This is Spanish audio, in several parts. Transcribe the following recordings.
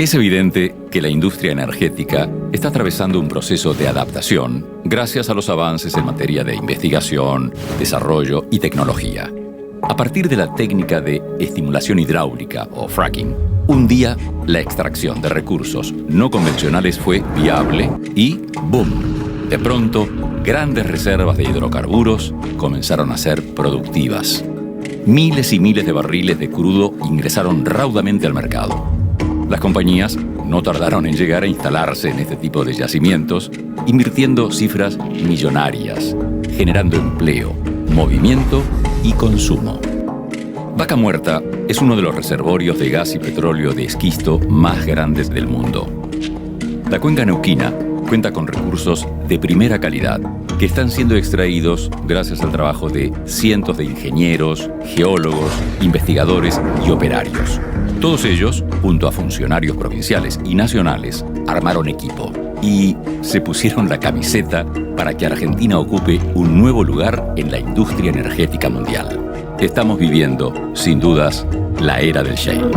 Es evidente que la industria energética está atravesando un proceso de adaptación gracias a los avances en materia de investigación, desarrollo y tecnología. A partir de la técnica de estimulación hidráulica o fracking, un día la extracción de recursos no convencionales fue viable y ¡boom! De pronto, grandes reservas de hidrocarburos comenzaron a ser productivas. Miles y miles de barriles de crudo ingresaron raudamente al mercado. Las compañías no tardaron en llegar a instalarse en este tipo de yacimientos, invirtiendo cifras millonarias, generando empleo, movimiento y consumo. Vaca Muerta es uno de los reservorios de gas y petróleo de esquisto más grandes del mundo. La cuenca neuquina cuenta con recursos de primera calidad que están siendo extraídos gracias al trabajo de cientos de ingenieros, geólogos, investigadores y operarios. Todos ellos, junto a funcionarios provinciales y nacionales, armaron equipo y se pusieron la camiseta para que Argentina ocupe un nuevo lugar en la industria energética mundial. Estamos viviendo, sin dudas, la era del shale.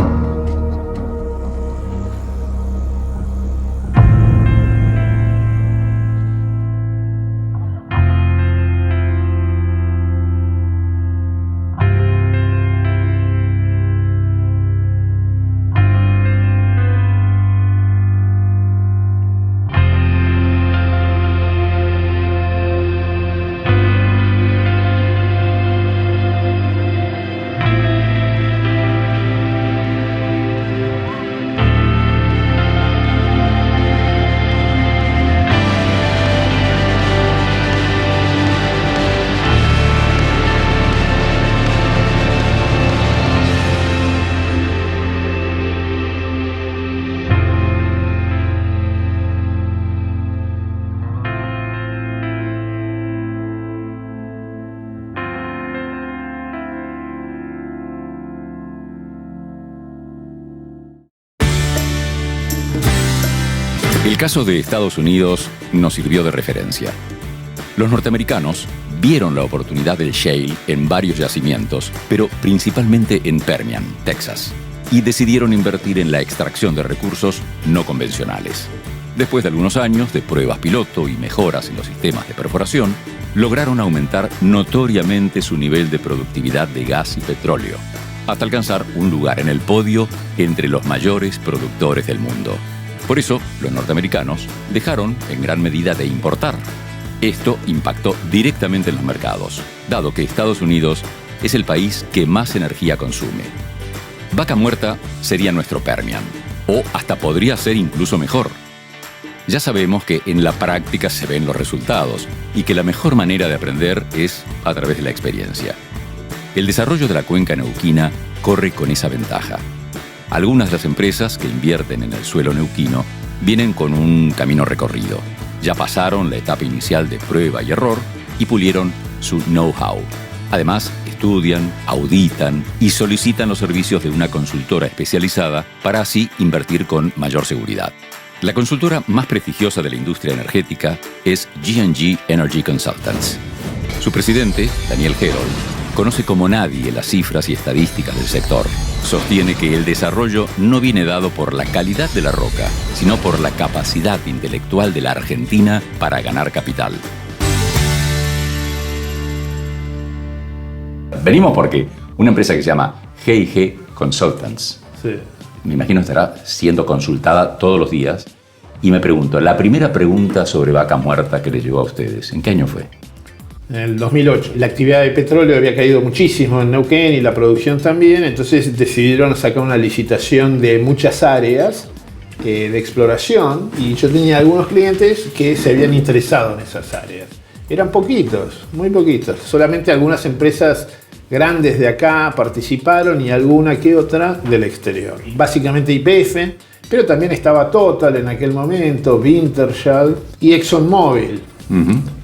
El caso de Estados Unidos nos sirvió de referencia. Los norteamericanos vieron la oportunidad del shale en varios yacimientos, pero principalmente en Permian, Texas, y decidieron invertir en la extracción de recursos no convencionales. Después de algunos años de pruebas piloto y mejoras en los sistemas de perforación, lograron aumentar notoriamente su nivel de productividad de gas y petróleo, hasta alcanzar un lugar en el podio entre los mayores productores del mundo. Por eso, los norteamericanos dejaron en gran medida de importar. Esto impactó directamente en los mercados, dado que Estados Unidos es el país que más energía consume. Vaca Muerta sería nuestro Permian, o hasta podría ser incluso mejor. Ya sabemos que en la práctica se ven los resultados y que la mejor manera de aprender es a través de la experiencia. El desarrollo de la cuenca neuquina corre con esa ventaja. Algunas de las empresas que invierten en el suelo neuquino vienen con un camino recorrido. Ya pasaron la etapa inicial de prueba y error y pulieron su know-how. Además, estudian, auditan y solicitan los servicios de una consultora especializada para así invertir con mayor seguridad. La consultora más prestigiosa de la industria energética es G&G Energy Consultants. Su presidente, Daniel Herold, conoce como nadie las cifras y estadísticas del sector. Sostiene que el desarrollo no viene dado por la calidad de la roca, sino por la capacidad intelectual de la Argentina para ganar capital. Venimos porque una empresa que se llama G&G Consultants, sí, me imagino estará siendo consultada todos los días, y me pregunto, la primera pregunta sobre Vaca Muerta que les llegó a ustedes, ¿en qué año fue? En el 2008. La actividad de petróleo había caído muchísimo en Neuquén y la producción también, entonces decidieron sacar una licitación de muchas áreas de exploración y yo tenía algunos clientes que se habían interesado en esas áreas. Eran poquitos, muy poquitos, solamente algunas empresas grandes de acá participaron y alguna que otra del exterior. Básicamente YPF, pero también estaba Total en aquel momento, Wintershall y ExxonMobil.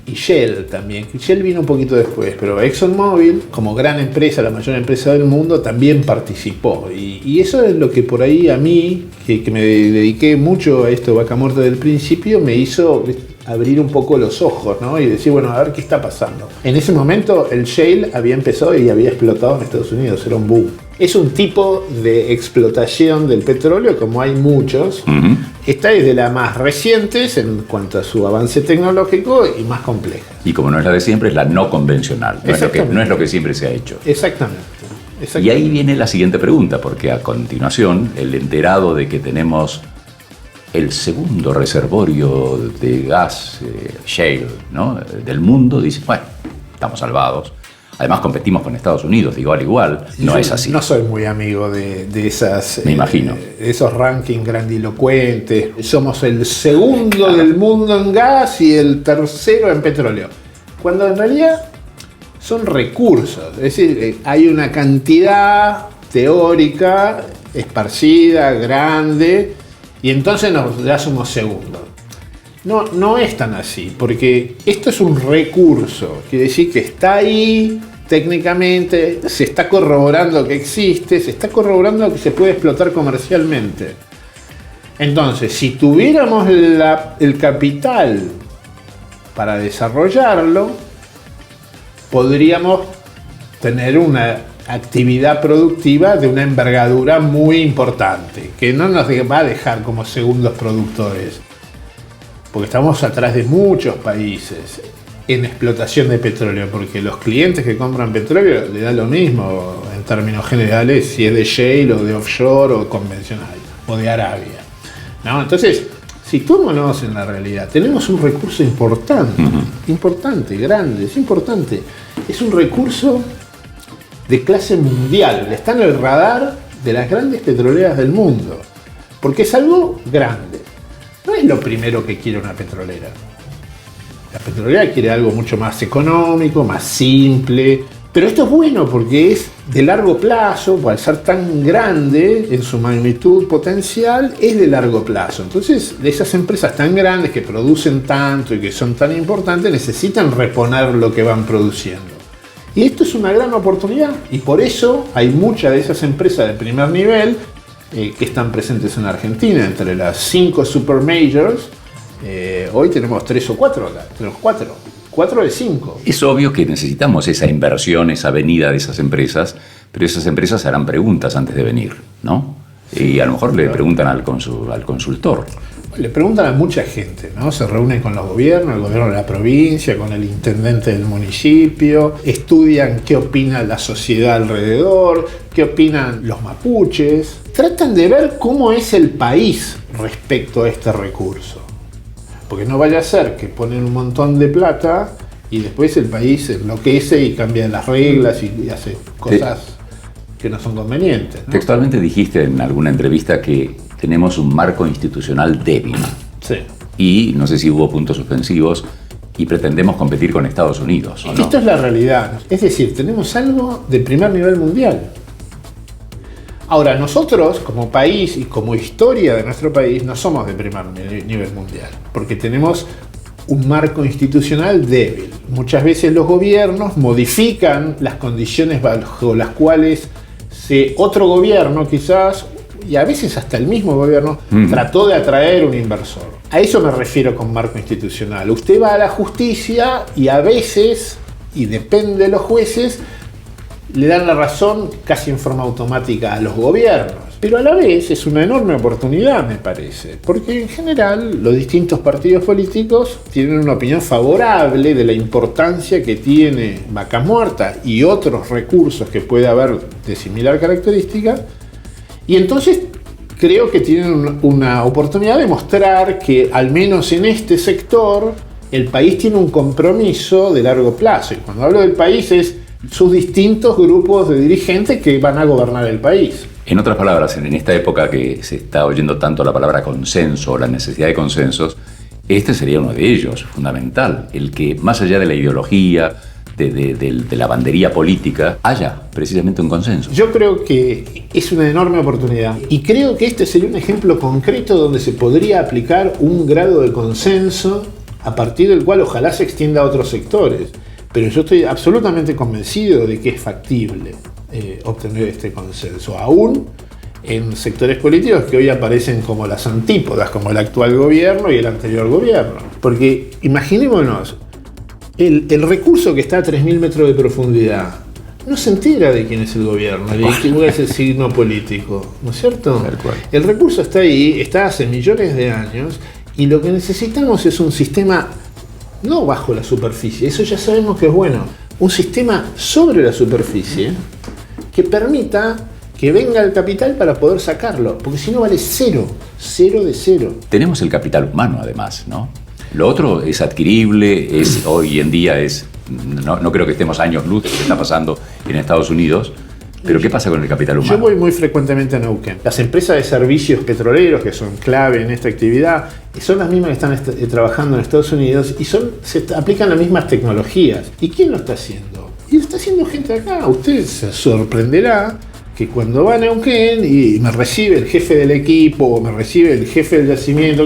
y Shell también. Shell vino un poquito después, pero ExxonMobil, como gran empresa, la mayor empresa del mundo, también participó. Y eso es lo que por ahí a mí, que me dediqué mucho a esto, Vaca Muerta del principio, me hizo abrir un poco los ojos, ¿no? Y decir, bueno, a ver qué está pasando. En ese momento el shale había empezado y había explotado en Estados Unidos, era un boom. Es un tipo de explotación del petróleo, como hay muchos. Uh-huh. Esta es de las más recientes en cuanto a su avance tecnológico y más compleja. Y como no es la de siempre, es la no convencional. No es lo que siempre se ha hecho. Exactamente. Y ahí viene la siguiente pregunta, porque a continuación, el enterado de que tenemos el segundo reservorio de gas shale, ¿no?, del mundo, dice, bueno, estamos salvados. Además competimos con Estados Unidos de igual a igual. No es así. No soy muy amigo de esas... Me imagino. Esos rankings grandilocuentes. Somos el segundo del mundo en gas y el tercero en petróleo. Cuando en realidad son recursos. Es decir, hay una cantidad teórica esparcida, grande, y entonces ya somos segundos. No es tan así, porque esto es un recurso, quiere decir que está ahí técnicamente, se está corroborando que existe, se está corroborando que se puede explotar comercialmente. Entonces, si tuviéramos el capital para desarrollarlo, podríamos tener una actividad productiva de una envergadura muy importante, que no nos va a dejar como segundos productores. Porque estamos atrás de muchos países en explotación de petróleo, porque los clientes que compran petróleo le da lo mismo en términos generales si es de shale o de offshore o convencional o de Arabia, ¿no? Entonces, situémonos en la realidad. Tenemos un recurso importante, grande, es importante. Es un recurso de clase mundial, está en el radar de las grandes petroleras del mundo, porque es algo grande. No es lo primero que quiere una petrolera. La petrolera quiere algo mucho más económico, más simple. Pero esto es bueno porque es de largo plazo, al ser tan grande en su magnitud potencial, es de largo plazo. Entonces, de esas empresas tan grandes que producen tanto y que son tan importantes, necesitan reponer lo que van produciendo. Y esto es una gran oportunidad. Y por eso hay muchas de esas empresas de primer nivel que están presentes en Argentina. Entre las 5 super majors, hoy tenemos 3 o 4 acá. Tenemos 4 de 5. Es obvio que necesitamos esa inversión, esa venida de esas empresas, pero esas empresas harán preguntas antes de venir, ¿no? Y a lo mejor le preguntan al consultor. Le preguntan a mucha gente, ¿no? Se reúnen con los gobiernos, el gobierno de la provincia, con el intendente del municipio, estudian qué opina la sociedad alrededor, qué opinan los mapuches. Tratan de ver cómo es el país respecto a este recurso. Porque no vaya a ser que ponen un montón de plata y después el país enloquece y cambia las reglas y hace cosas que no son convenientes, ¿no? Textualmente dijiste en alguna entrevista que tenemos un marco institucional débil. Sí. Y no sé si hubo puntos suspensivos y pretendemos competir con Estados Unidos, ¿o no? Esto es la realidad. Es decir, tenemos algo de primer nivel mundial. Ahora, nosotros como país y como historia de nuestro país no somos de primer nivel mundial, porque tenemos un marco institucional débil. Muchas veces los gobiernos modifican las condiciones bajo las cuales otro gobierno quizás, y a veces hasta el mismo gobierno, trató de atraer un inversor. A eso me refiero con marco institucional. Usted va a la justicia y a veces, y depende de los jueces, le dan la razón casi en forma automática a los gobiernos. Pero a la vez es una enorme oportunidad, me parece, porque en general los distintos partidos políticos tienen una opinión favorable de la importancia que tiene Vaca Muerta y otros recursos que puede haber de similar característica, y entonces creo que tienen una oportunidad de mostrar que al menos en este sector el país tiene un compromiso de largo plazo, y cuando hablo del país es sus distintos grupos de dirigentes que van a gobernar el país. En otras palabras, en esta época que se está oyendo tanto la palabra consenso, la necesidad de consensos, este sería uno de ellos, fundamental, el que más allá de la ideología, de la bandería política, haya precisamente un consenso. Yo creo que es una enorme oportunidad y creo que este sería un ejemplo concreto donde se podría aplicar un grado de consenso a partir del cual ojalá se extienda a otros sectores. Pero yo estoy absolutamente convencido de que es factible obtener este consenso, aún en sectores políticos que hoy aparecen como las antípodas, como el actual gobierno y el anterior gobierno. Porque imaginémonos, el recurso que está a 3.000 metros de profundidad no se entera de quién es el gobierno, de quién es el signo político, ¿no es cierto? El recurso está ahí, está hace millones de años, y lo que necesitamos es un sistema no bajo la superficie, eso ya sabemos que es bueno, un sistema sobre la superficie que permita que venga el capital para poder sacarlo, porque si no vale cero de cero. Tenemos el capital humano además, ¿no? Lo otro es adquirible, hoy en día no creo que estemos años luz de lo que está pasando en Estados Unidos, pero ¿qué pasa con el capital humano? Yo voy muy frecuentemente a Neuquén. Las empresas de servicios petroleros, que son clave en esta actividad, son las mismas que están trabajando en Estados Unidos y se aplican las mismas tecnologías. ¿Y quién lo está haciendo? Y lo está haciendo gente acá. Usted se sorprenderá que cuando va a Neuquén y me recibe el jefe del equipo o me recibe el jefe del yacimiento,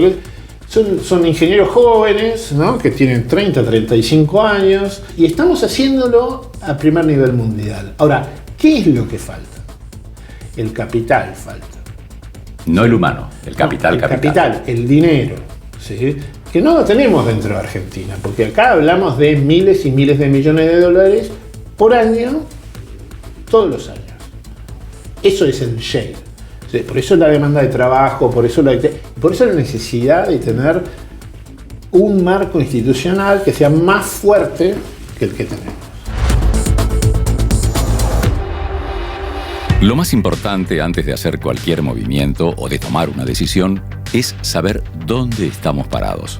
son ingenieros jóvenes, ¿no? Que tienen 30, 35 años y estamos haciéndolo a primer nivel mundial. Ahora, ¿qué es lo que falta? El capital falta. No el humano, el capital. El capital, el dinero, ¿sí? Que no lo tenemos dentro de Argentina, porque acá hablamos de miles y miles de millones de dólares por año, todos los años. Eso es el shale. ¿Sí? Por eso la demanda de trabajo, por eso la necesidad de tener un marco institucional que sea más fuerte que el que tenemos. Lo más importante antes de hacer cualquier movimiento o de tomar una decisión es saber dónde estamos parados.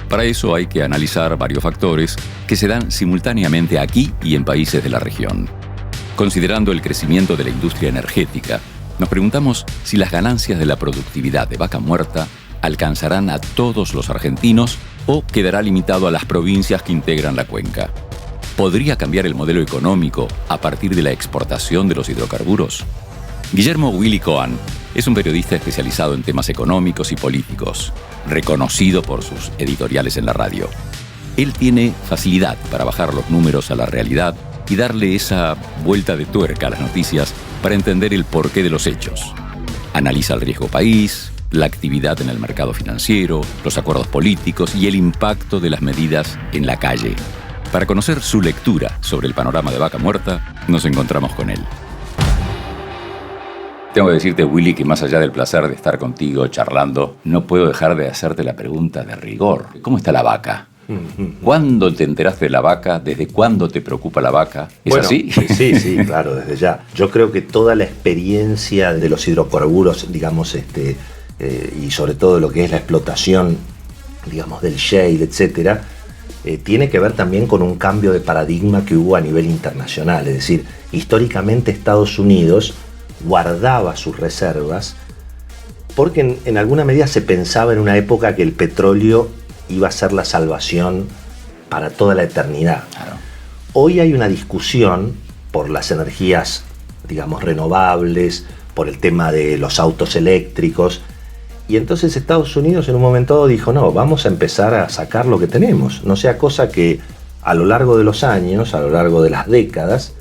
Para eso hay que analizar varios factores que se dan simultáneamente aquí y en países de la región. Considerando el crecimiento de la industria energética, nos preguntamos si las ganancias de la productividad de Vaca Muerta alcanzarán a todos los argentinos o quedará limitado a las provincias que integran la cuenca. ¿Podría cambiar el modelo económico a partir de la exportación de los hidrocarburos? Guillermo Willy Cohen es un periodista especializado en temas económicos y políticos, reconocido por sus editoriales en la radio. Él tiene facilidad para bajar los números a la realidad y darle esa vuelta de tuerca a las noticias para entender el porqué de los hechos. Analiza el riesgo país, la actividad en el mercado financiero, los acuerdos políticos y el impacto de las medidas en la calle. Para conocer su lectura sobre el panorama de Vaca Muerta, nos encontramos con él. Tengo que decirte, Willy, que más allá del placer de estar contigo charlando, no puedo dejar de hacerte la pregunta de rigor. ¿Cómo está la vaca? ¿Cuándo te enteraste de la vaca? ¿Desde cuándo te preocupa la vaca? ¿Es así? Sí, claro, desde ya. Yo creo que toda la experiencia de los hidrocarburos, digamos, y sobre todo lo que es la explotación, digamos, del shale, etcétera, tiene que ver también con un cambio de paradigma que hubo a nivel internacional. Es decir, históricamente Estados Unidos guardaba sus reservas porque en alguna medida se pensaba en una época que el petróleo iba a ser la salvación para toda la eternidad. Claro. Hoy hay una discusión por las energías, digamos, renovables, por el tema de los autos eléctricos, y entonces Estados Unidos en un momento dado dijo, no, vamos a empezar a sacar lo que tenemos, no sea cosa que a lo largo de los años, a lo largo de las décadas,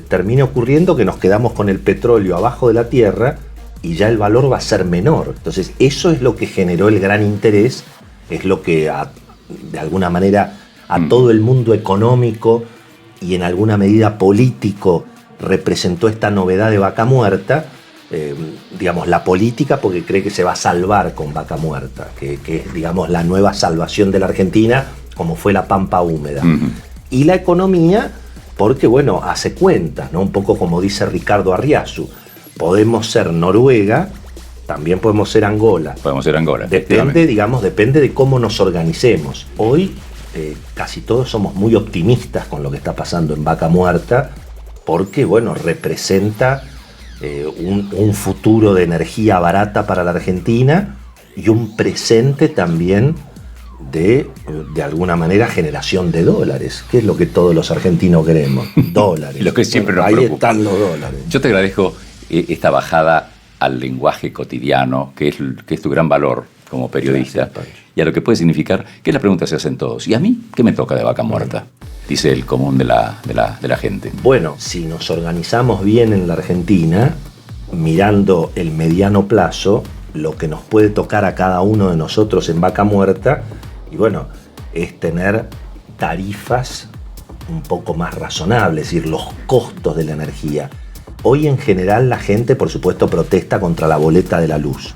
termine ocurriendo que nos quedamos con el petróleo abajo de la tierra y ya el valor va a ser menor. Entonces eso es lo que generó el gran interés, es lo que de alguna manera a todo el mundo económico y en alguna medida político representó esta novedad de Vaca Muerta, digamos la política porque cree que se va a salvar con Vaca Muerta, que es digamos la nueva salvación de la Argentina como fue la Pampa Húmeda. Y la economía porque bueno, hace cuentas, ¿no? Un poco como dice Ricardo Arriazu, podemos ser Noruega, también podemos ser Angola. Podemos ser Angola. Depende de cómo nos organicemos. Hoy casi todos somos muy optimistas con lo que está pasando en Vaca Muerta, porque bueno, representa un futuro de energía barata para la Argentina y un presente también de alguna manera generación de dólares, que es lo que todos los argentinos queremos, dólares. Lo que siempre nos ahí preocupa. Están los dólares. Yo te agradezco esta bajada al lenguaje cotidiano, que es tu gran valor como periodista, Gracias, y a lo que puede significar, que la pregunta se hacen todos. ¿Y a mí qué me toca de vaca muerta? Dice el común de la gente. Bueno, si nos organizamos bien en la Argentina, mirando el mediano plazo, lo que nos puede tocar a cada uno de nosotros en vaca muerta, y bueno, es tener tarifas un poco más razonables, es decir, los costos de la energía. Hoy en general la gente, por supuesto, protesta contra la boleta de la luz.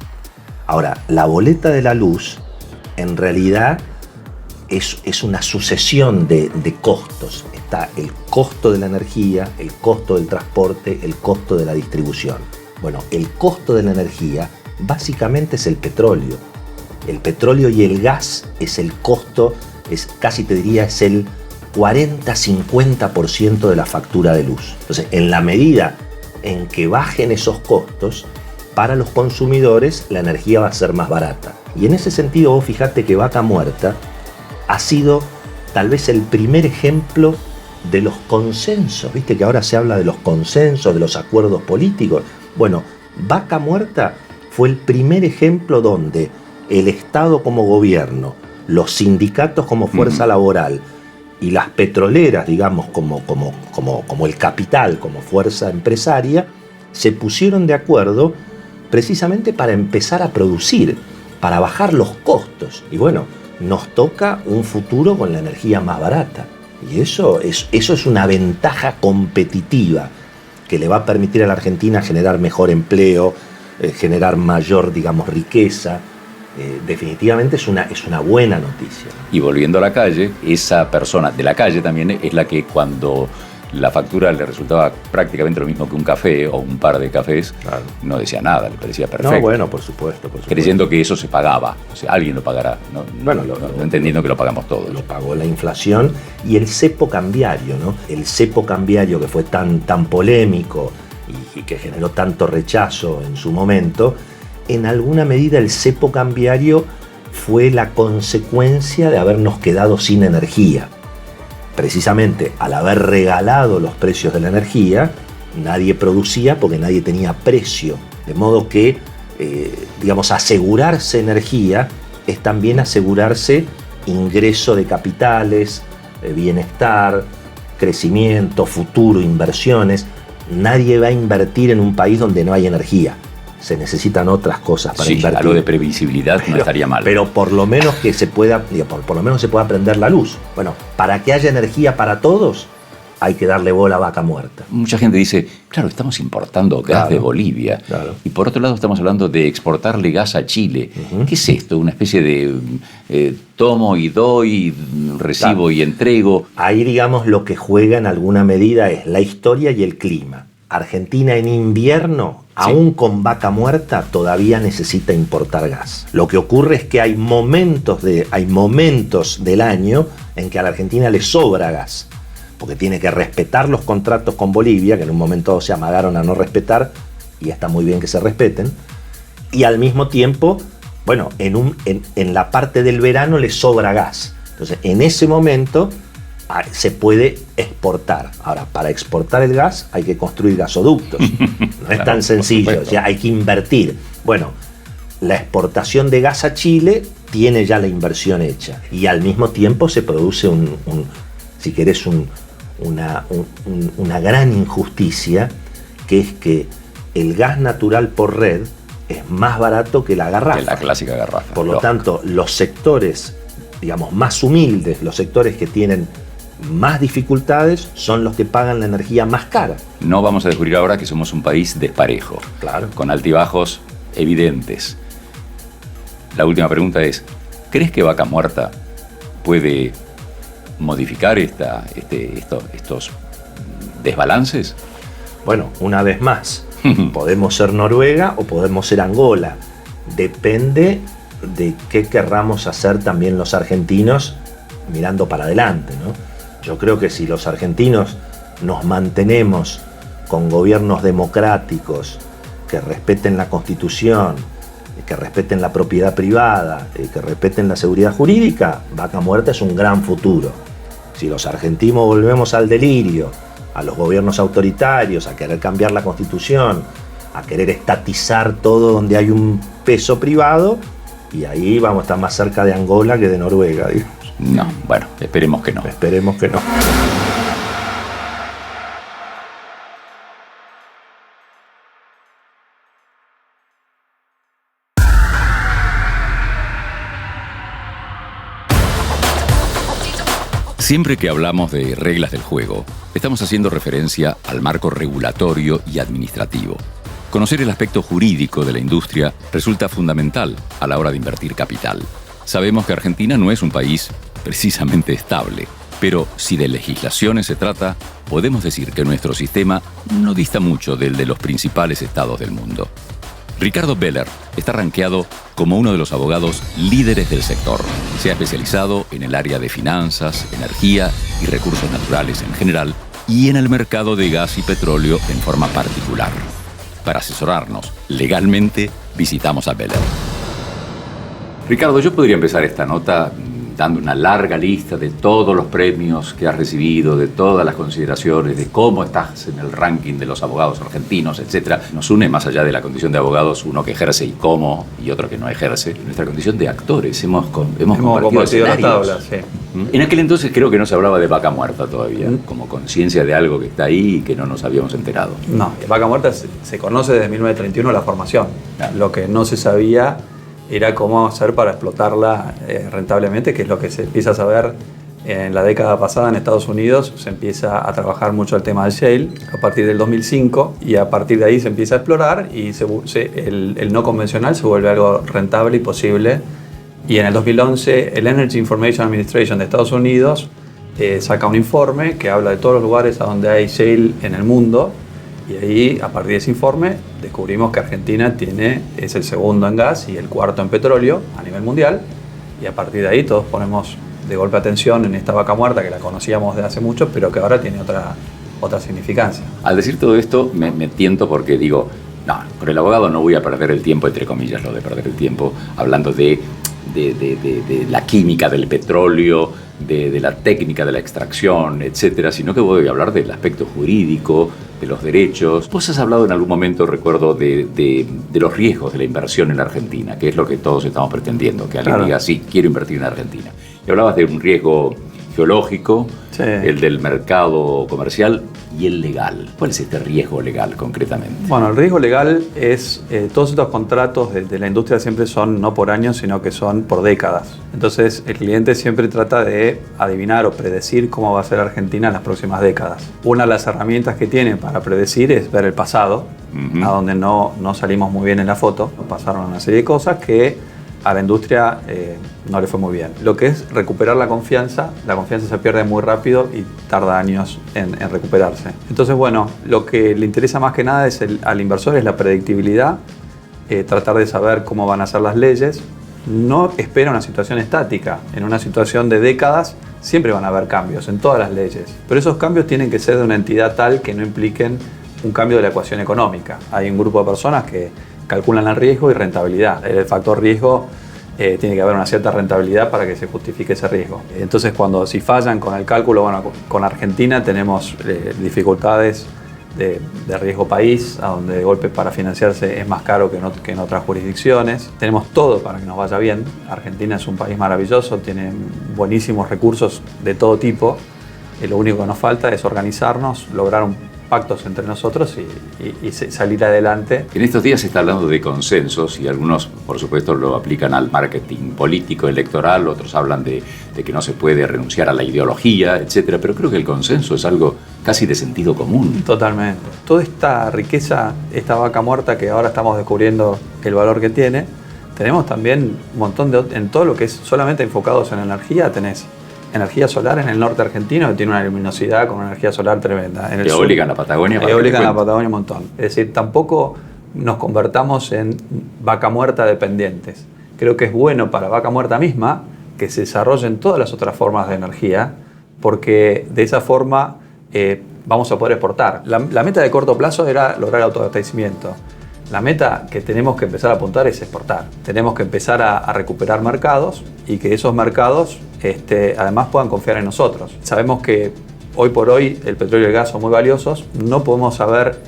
Ahora, la boleta de la luz, en realidad, es una sucesión de costos. Está el costo de la energía, el costo del transporte, el costo de la distribución. Bueno, el costo de la energía básicamente es el petróleo. El petróleo y el gas es el costo, casi te diría, es el 40-50% de la factura de luz. Entonces, en la medida en que bajen esos costos, para los consumidores la energía va a ser más barata. Y en ese sentido, vos fijate que Vaca Muerta ha sido tal vez el primer ejemplo de los consensos. Viste que ahora se habla de los consensos, de los acuerdos políticos. Bueno, Vaca Muerta fue el primer ejemplo donde el Estado como gobierno, los sindicatos como fuerza laboral y las petroleras, digamos, como el capital, como fuerza empresaria, se pusieron de acuerdo precisamente para empezar a producir, para bajar los costos. Y bueno, nos toca un futuro con la energía más barata. Y eso es una ventaja competitiva que le va a permitir a la Argentina generar mejor empleo, generar mayor, digamos, riqueza. Definitivamente es una buena noticia. Y volviendo a la calle, esa persona de la calle también es la que cuando la factura le resultaba prácticamente lo mismo que un café o un par de cafés, claro, no decía nada, le parecía perfecto. No, bueno, por supuesto. Creyendo que eso se pagaba, o sea, alguien lo pagará, no, bueno, no entendiendo que lo pagamos todos. Lo pagó la inflación y el cepo cambiario, ¿no? El cepo cambiario que fue tan polémico y que generó tanto rechazo en su momento, en alguna medida el cepo cambiario fue la consecuencia de habernos quedado sin energía. Precisamente al haber regalado los precios de la energía, nadie producía porque nadie tenía precio. De modo que, digamos, asegurarse energía es también asegurarse ingreso de capitales, bienestar, crecimiento, futuro, inversiones. Nadie va a invertir en un país donde no hay energía. Se necesitan otras cosas para invertir. Algo de previsibilidad no estaría mal. Pero por lo menos que se pueda, por lo menos se pueda prender la luz. Bueno, para que haya energía para todos, hay que darle bola a Vaca Muerta. Mucha gente dice, claro, estamos importando gas de Bolivia. Claro. Y por otro lado estamos hablando de exportarle gas a Chile. ¿Qué es esto? ¿Una especie de tomo y doy, recibo y entrego? Ahí, digamos, lo que juega en alguna medida es la historia y el clima. Argentina en invierno, aún con Vaca Muerta, todavía necesita importar gas. Lo que ocurre es que hay momentos del año en que a la Argentina le sobra gas, porque tiene que respetar los contratos con Bolivia, que en un momento dado se amagaron a no respetar, y está muy bien que se respeten, y al mismo tiempo, bueno, en la parte del verano le sobra gas. Entonces, en ese momento se puede exportar. Ahora, para exportar el gas hay que construir gasoductos. No es tan sencillo, o sea, hay que invertir. Bueno, la exportación de gas a Chile tiene ya la inversión hecha y al mismo tiempo se produce si querés, una gran injusticia, que es que el gas natural por red es más barato que la garrafa. Que la clásica garrafa. Por lo tanto, los sectores, digamos, más humildes, los sectores que tienen más dificultades, son los que pagan la energía más cara. No vamos a descubrir ahora que somos un país desparejo, claro, con altibajos evidentes. La última pregunta es, ¿crees que Vaca Muerta puede modificar estos desbalances? Bueno, una vez más, podemos ser Noruega o podemos ser Angola. Depende de qué querramos hacer también los argentinos mirando para adelante, ¿no? Yo creo que si los argentinos nos mantenemos con gobiernos democráticos que respeten la Constitución, que respeten la propiedad privada, que respeten la seguridad jurídica, Vaca Muerta es un gran futuro. Si los argentinos volvemos al delirio, a los gobiernos autoritarios, a querer cambiar la Constitución, a querer estatizar todo donde hay un peso privado, y ahí vamos a estar más cerca de Angola que de Noruega, digamos. No, bueno, esperemos que no. Esperemos que no. Siempre que hablamos de reglas del juego, estamos haciendo referencia al marco regulatorio y administrativo. Conocer el aspecto jurídico de la industria resulta fundamental a la hora de invertir capital. Sabemos que Argentina no es un país precisamente estable, pero si de legislaciones se trata, podemos decir que nuestro sistema no dista mucho del de los principales estados del mundo. Ricardo Beller está rankeado como uno de los abogados líderes del sector. Se ha especializado en el área de finanzas, energía y recursos naturales en general y en el mercado de gas y petróleo en forma particular. Para asesorarnos legalmente, visitamos a Beller. Ricardo, yo podría empezar esta nota dando una larga lista de todos los premios que has recibido, de todas las consideraciones, de cómo estás en el ranking de los abogados argentinos, etc. Nos une, más allá de la condición de abogados, uno que ejerce y cómo, y otro que no ejerce, nuestra condición de actores. Hemos compartido la tabla, sí. En aquel entonces creo que no se hablaba de vaca muerta todavía, como conciencia de algo que está ahí y que no nos habíamos enterado. No, vaca muerta se conoce desde 1931 la formación. Claro. Lo que no se sabía era cómo hacer para explotarla rentablemente, que es lo que se empieza a saber en la década pasada en Estados Unidos. Se empieza a trabajar mucho el tema del shale a partir del 2005, y a partir de ahí se empieza a explorar y el no convencional se vuelve algo rentable y posible. Y en el 2011 el Energy Information Administration de Estados Unidos saca un informe que habla de todos los lugares a donde hay shale en el mundo. Y ahí, a partir de ese informe, descubrimos que Argentina es el segundo en gas y el cuarto en petróleo a nivel mundial. Y a partir de ahí todos ponemos de golpe atención en esta vaca muerta que la conocíamos de hace mucho, pero que ahora tiene otra significancia. Al decir todo esto, me tiento porque digo, no, con el abogado no voy a perder el tiempo, entre comillas, lo de perder el tiempo, hablando de la química del petróleo, de la técnica de la extracción, etcétera, sino que voy a hablar del aspecto jurídico, de los derechos. Vos has hablado en algún momento, recuerdo, de los riesgos de la inversión en la Argentina, que es lo que todos estamos pretendiendo, que alguien diga, sí, quiero invertir en Argentina. Y hablabas de un riesgo geológico, sí, el del mercado comercial y el legal. ¿Cuál es este riesgo legal concretamente? Bueno, el riesgo legal es, todos estos contratos de la industria siempre son no por años, sino que son por décadas. Entonces el cliente siempre trata de adivinar o predecir cómo va a ser Argentina en las próximas décadas. Una de las herramientas que tiene para predecir es ver el pasado, a donde no salimos muy bien en la foto. Pasaron una serie de cosas que a la industria no le fue muy bien. Lo que es recuperar la confianza se pierde muy rápido y tarda años en recuperarse. Entonces, bueno, lo que le interesa más que nada al inversor es la predictibilidad, tratar de saber cómo van a ser las leyes. No espera una situación estática. En una situación de décadas siempre van a haber cambios en todas las leyes, pero esos cambios tienen que ser de una entidad tal que no impliquen un cambio de la ecuación económica. Hay un grupo de personas que calculan el riesgo y rentabilidad. El factor riesgo tiene que haber una cierta rentabilidad para que se justifique ese riesgo. Entonces, si fallan con el cálculo, bueno, con Argentina tenemos dificultades de riesgo país, a donde de golpe para financiarse es más caro que en otras jurisdicciones. Tenemos todo para que nos vaya bien. Argentina es un país maravilloso, tiene buenísimos recursos de todo tipo. Lo único que nos falta es organizarnos, lograr pactos entre nosotros y salir adelante. En estos días se está hablando de consensos y algunos, por supuesto, lo aplican al marketing político, electoral, otros hablan de que no se puede renunciar a la ideología, etcétera, pero creo que el consenso es algo casi de sentido común. Totalmente. Toda esta riqueza, esta vaca muerta que ahora estamos descubriendo el valor que tiene, tenemos también un montón en todo lo que es solamente enfocados en energía. Tenés energía solar en el norte argentino, que tiene una luminosidad con una energía solar tremenda. En el eólica en la Patagonia. Eólica en la Patagonia un montón. Es decir, tampoco nos convertamos en vaca muerta dependientes. Creo que es bueno para vaca muerta misma que se desarrollen todas las otras formas de energía, porque de esa forma vamos a poder exportar. La meta de corto plazo era lograr el autoabastecimiento. La meta que tenemos que empezar a apuntar es exportar. Tenemos que empezar a recuperar mercados y que esos mercados además puedan confiar en nosotros. Sabemos que hoy por hoy el petróleo y el gas son muy valiosos. No podemos saber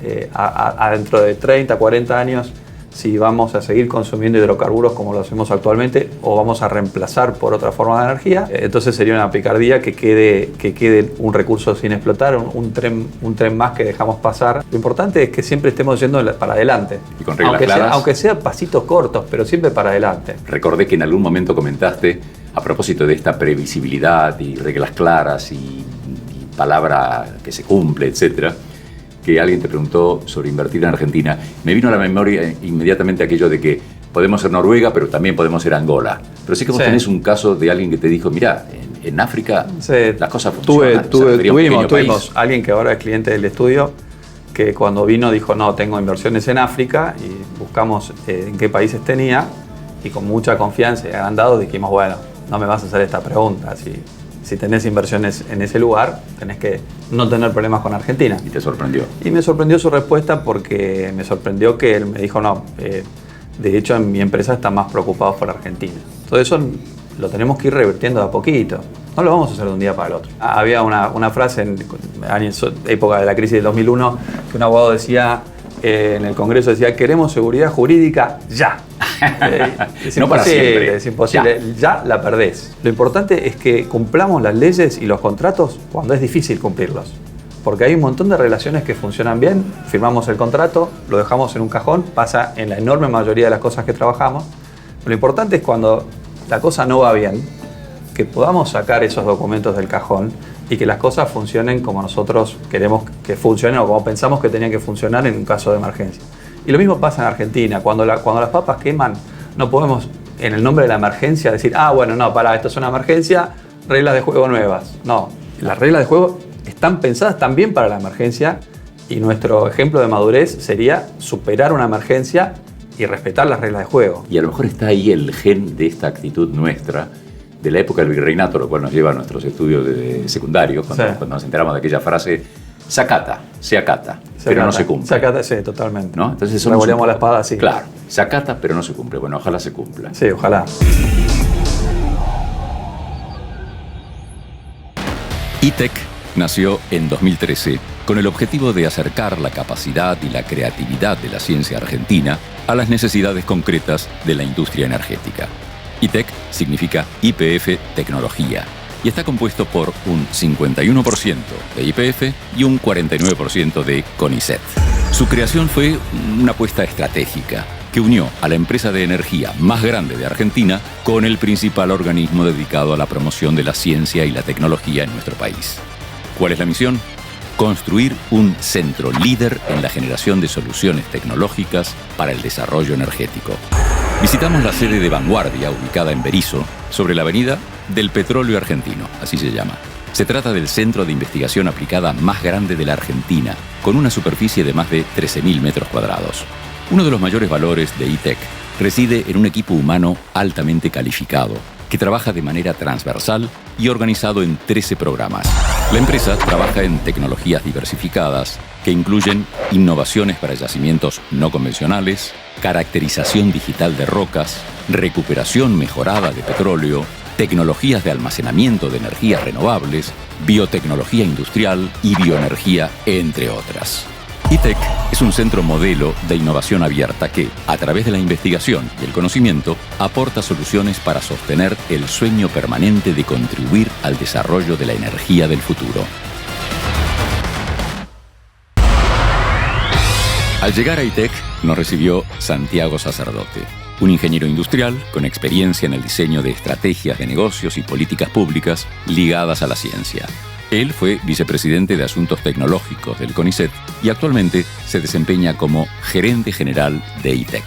dentro de 30, 40 años si vamos a seguir consumiendo hidrocarburos como lo hacemos actualmente o vamos a reemplazar por otra forma de energía. Entonces sería una picardía que quede un recurso sin explotar, un tren más que dejamos pasar. Lo importante es que siempre estemos yendo para adelante. Y con reglas claras. Aunque sea pasitos cortos, pero siempre para adelante. Recordé que en algún momento comentaste, a propósito de esta previsibilidad y reglas claras y palabra que se cumple, etcétera, que alguien te preguntó sobre invertir en Argentina. Me vino a la memoria inmediatamente aquello de que podemos ser Noruega, pero también podemos ser Angola. Pero sí que vos tenés un caso de alguien que te dijo, mirá, en África las cosas funcionan. Tuvimos alguien que ahora es cliente del estudio, que cuando vino dijo, no, tengo inversiones en África, y buscamos en qué países tenía, y con mucha confianza y agrandados dijimos, bueno, no me vas a hacer esta pregunta. Si tenés inversiones en ese lugar, tenés que no tener problemas con Argentina. ¿Y te sorprendió? Y me sorprendió su respuesta porque me sorprendió que él me dijo, no, de hecho en mi empresa están más preocupados por Argentina. Todo eso lo tenemos que ir revirtiendo de a poquito. No lo vamos a hacer de un día para el otro. Había una frase en época de la crisis del 2001 que un abogado decía, en el Congreso decía, queremos seguridad jurídica ya. Es no para siempre. Es imposible. Ya la perdés. Lo importante es que cumplamos las leyes y los contratos cuando es difícil cumplirlos. Porque hay un montón de relaciones que funcionan bien, firmamos el contrato, lo dejamos en un cajón, pasa en la enorme mayoría de las cosas que trabajamos. Pero lo importante es cuando la cosa no va bien, que podamos sacar esos documentos del cajón y que las cosas funcionen como nosotros queremos que funcionen o como pensamos que tenían que funcionar en un caso de emergencia. Y lo mismo pasa en Argentina. Cuando las papas queman, no podemos, en el nombre de la emergencia, decir, bueno, no, esto es una emergencia, reglas de juego nuevas. No, las reglas de juego están pensadas también para la emergencia y nuestro ejemplo de madurez sería superar una emergencia y respetar las reglas de juego. Y a lo mejor está ahí el gen de esta actitud nuestra, de la época del virreinato, lo cual nos lleva a nuestros estudios de secundario, cuando nos enteramos de aquella frase, se acata, pero no se cumple. Se acata, sí, totalmente. ¿No? Entonces revoleamos la espada, sí. Claro, se acata, pero no se cumple. Bueno, ojalá se cumpla. Sí, ojalá. ITEC nació en 2013 con el objetivo de acercar la capacidad y la creatividad de la ciencia argentina a las necesidades concretas de la industria energética. ITEC significa YPF Tecnología y está compuesto por un 51% de YPF y un 49% de CONICET. Su creación fue una apuesta estratégica que unió a la empresa de energía más grande de Argentina con el principal organismo dedicado a la promoción de la ciencia y la tecnología en nuestro país. ¿Cuál es la misión? Construir un centro líder en la generación de soluciones tecnológicas para el desarrollo energético. Visitamos la sede de Vanguardia, ubicada en Berisso, sobre la avenida del Petróleo Argentino, así se llama. Se trata del centro de investigación aplicada más grande de la Argentina, con una superficie de más de 13.000 metros cuadrados. Uno de los mayores valores de ITEC reside en un equipo humano altamente calificado, que trabaja de manera transversal y organizado en 13 programas. La empresa trabaja en tecnologías diversificadas que incluyen innovaciones para yacimientos no convencionales, caracterización digital de rocas, recuperación mejorada de petróleo, tecnologías de almacenamiento de energías renovables, biotecnología industrial y bioenergía, entre otras. ITEC es un centro modelo de innovación abierta que, a través de la investigación y el conocimiento, aporta soluciones para sostener el sueño permanente de contribuir al desarrollo de la energía del futuro. Al llegar a ITEC, nos recibió Santiago Sacerdote, un ingeniero industrial con experiencia en el diseño de estrategias de negocios y políticas públicas ligadas a la ciencia. Él fue vicepresidente de Asuntos Tecnológicos del CONICET y actualmente se desempeña como gerente general de ITEC.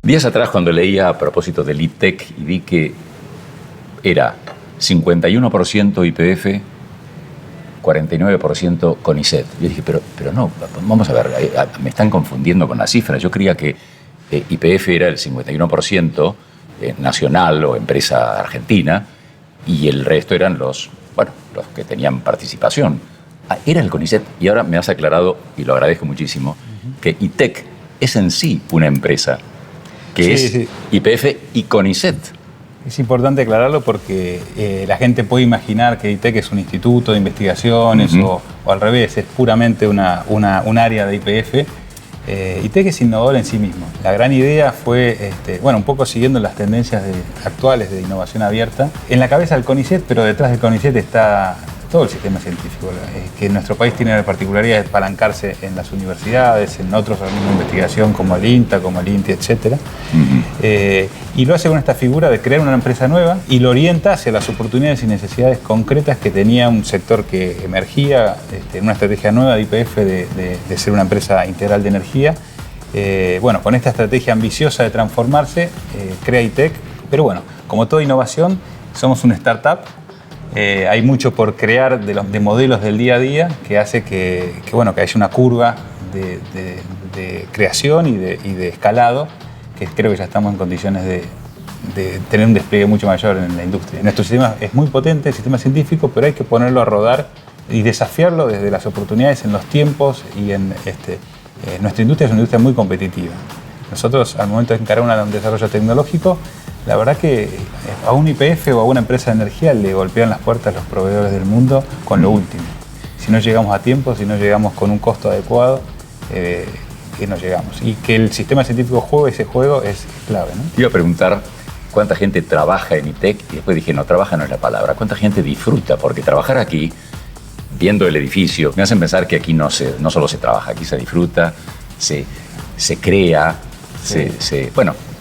Días atrás, cuando leía a propósito del ITEC y vi que era 51% YPF, 49% CONICET. Yo dije, pero no, vamos a ver, me están confundiendo con las cifras. Yo creía que YPF era el 51% nacional o empresa argentina y el resto eran los que tenían participación. Era el CONICET y ahora me has aclarado, y lo agradezco muchísimo, que ITEC es en sí una empresa que es YPF y CONICET Es importante aclararlo porque la gente puede imaginar que ITEC es un instituto de investigaciones o al revés, es puramente un área de YPF. ITEC es innovador en sí mismo. La gran idea fue, un poco siguiendo las tendencias actuales de innovación abierta. En la cabeza del CONICET, pero detrás del CONICET está todo el sistema científico, que nuestro país tiene la particularidad de apalancarse en las universidades, en otros organismos de investigación como el INTA, como el INTI, etc. Y lo hace con esta figura de crear una empresa nueva y lo orienta hacia las oportunidades y necesidades concretas que tenía un sector que emergía en una estrategia nueva de YPF de ser una empresa integral de energía. Con esta estrategia ambiciosa de transformarse, crea ITEC, pero bueno, como toda innovación, somos una startup. Hay mucho por crear de modelos del día a día que hace que haya una curva de creación y de escalado que creo que ya estamos en condiciones de tener un despliegue mucho mayor en la industria. Nuestro sistema es muy potente, el sistema científico, pero hay que ponerlo a rodar y desafiarlo desde las oportunidades en los tiempos y nuestra industria es una industria muy competitiva. Nosotros, al momento de encarar un desarrollo tecnológico, la verdad que a un YPF o a una empresa de energía le golpean las puertas los proveedores del mundo con lo último. Si no llegamos a tiempo, si no llegamos con un costo adecuado, que no llegamos. Y que el sistema científico juegue ese juego es clave, ¿no? Te iba a preguntar cuánta gente trabaja en ITEC y después dije, no, trabaja no es la palabra. ¿Cuánta gente disfruta? Porque trabajar aquí, viendo el edificio, me hacen pensar que aquí no solo se trabaja, aquí se disfruta, se crea,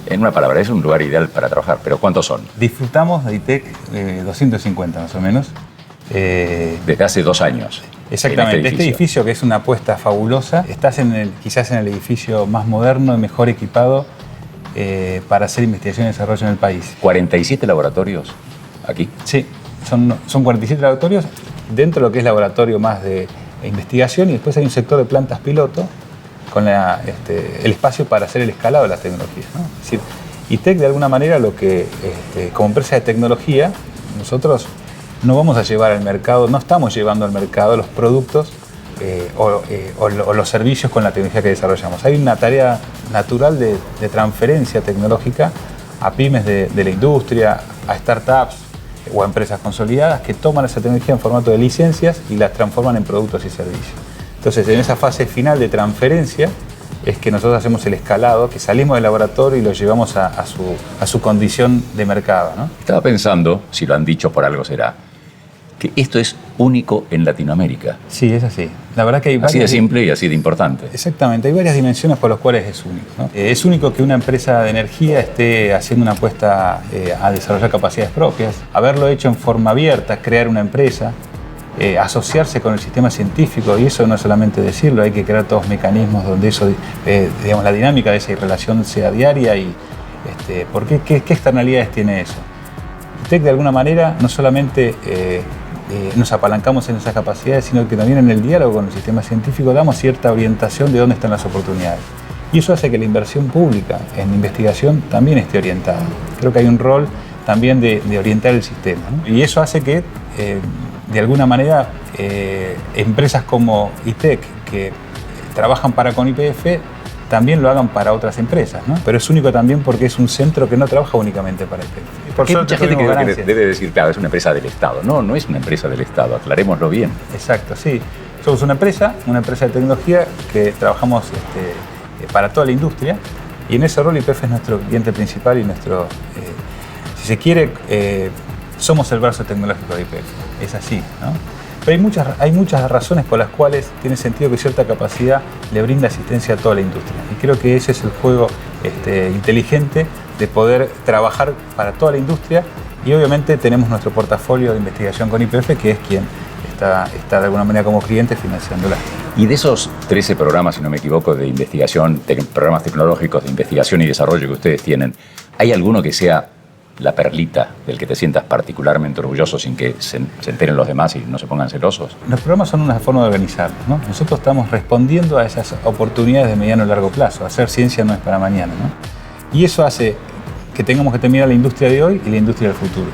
en una palabra, es un lugar ideal para trabajar, pero ¿cuántos son? Disfrutamos de ITEC 250 más o menos. Desde hace 2 años. Exactamente, este edificio que es una apuesta fabulosa, estás quizás en el edificio más moderno y mejor equipado para hacer investigación y desarrollo en el país. 47 laboratorios aquí. Sí, son 47 laboratorios dentro de lo que es laboratorio más de investigación y después hay un sector de plantas piloto con el espacio para hacer el escalado de las tecnologías, ¿no? Es decir, ITEC de alguna manera como empresa de tecnología, nosotros no vamos a llevar al mercado, no estamos llevando al mercado los productos o los servicios con la tecnología que desarrollamos. Hay una tarea natural de transferencia tecnológica a pymes de la industria, a startups o a empresas consolidadas que toman esa tecnología en formato de licencias y las transforman en productos y servicios. Entonces, en esa fase final de transferencia es que nosotros hacemos el escalado, que salimos del laboratorio y lo llevamos a su condición de mercado, ¿no? Estaba pensando, si lo han dicho por algo será, que esto es único en Latinoamérica. Sí, es así. La verdad que hay así de simple y así de importante. Exactamente, hay varias dimensiones por las cuales es único, ¿no? Es único que una empresa de energía esté haciendo una apuesta a desarrollar capacidades propias, haberlo hecho en forma abierta, crear una empresa, asociarse con el sistema científico, y eso no es solamente decirlo, hay que crear todos mecanismos donde eso, la dinámica de esa relación sea diaria y ¿por qué? ¿Qué externalidades tiene eso? ITEC de alguna manera no solamente nos apalancamos en esas capacidades, sino que también en el diálogo con el sistema científico damos cierta orientación de dónde están las oportunidades. Y eso hace que la inversión pública en investigación también esté orientada. Creo que hay un rol también de orientar el sistema, ¿no? Y eso hace que de alguna manera, empresas como ITEC, que trabajan para con YPF, también lo hagan para otras empresas, ¿no? Pero es único también porque es un centro que no trabaja únicamente para YPF. Porque hay mucha gente que debe decir, claro, es una empresa del Estado. No, no es una empresa del Estado, aclarémoslo bien. Exacto, sí. Somos una empresa de tecnología que trabajamos para toda la industria y en ese rol YPF es nuestro cliente principal y si se quiere, somos el brazo tecnológico de YPF, es así, ¿no? Pero hay muchas razones por las cuales tiene sentido que cierta capacidad le brinda asistencia a toda la industria. Y creo que ese es el juego inteligente de poder trabajar para toda la industria y obviamente tenemos nuestro portafolio de investigación con YPF, que es quien está de alguna manera como cliente financiándola. Y de esos 13 programas, si no me equivoco, de investigación, programas tecnológicos de investigación y desarrollo que ustedes tienen, ¿hay alguno que sea la perlita del que te sientas particularmente orgulloso sin que se enteren los demás y no se pongan celosos? Los programas son una forma de organizarnos, ¿no? Nosotros estamos respondiendo a esas oportunidades de mediano y largo plazo. Hacer ciencia no es para mañana, ¿no? Y eso hace que tengamos que terminar la industria de hoy y la industria del futuro,